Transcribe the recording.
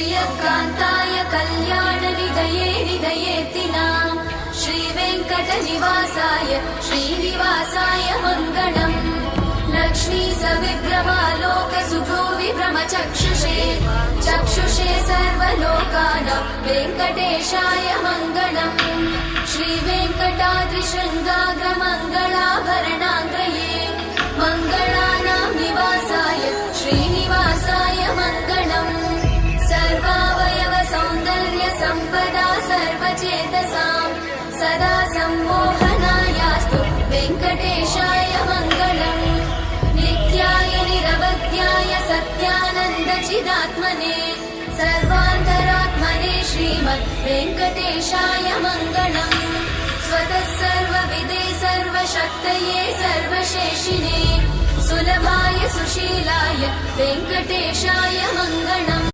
श्रियकान्ताय कल्याणनिधये निधयेऽर्तिनाम् श्रीवेङ्कटनिवासाय श्रीनिवासाय मङ्गलम् लक्ष्मी सविभ्रमालोकसुभुविभ्रमचक्षुषे चक्षुषे सर्वलोकानां वेङ्कटेशाय मङ्गलम् श्रीवेङ्कटाद्रिशृङ्गाग्रमङ्गलाभरणाङ्गये मङ्गलानां निवासाय श्रीनिवासाय मङ्गलम् सर्वावयव सौन्दर्य सम्पदा सर्वचेतसां सदा सम्मोहनायास्तु वेङ्कटेशाय मङ्गलम् नित्याय निरवध्याय सत्यानन्दचिदात्मने सर्वान्तरात्मने श्रीमद् वेङ्कटेशाय मङ्गलम् स्वतः सर्वविदे सर्वशक्तये सर्वशेषिणे सुलभाय सुशीलाय वेङ्कटेशाय मङ्गलम्।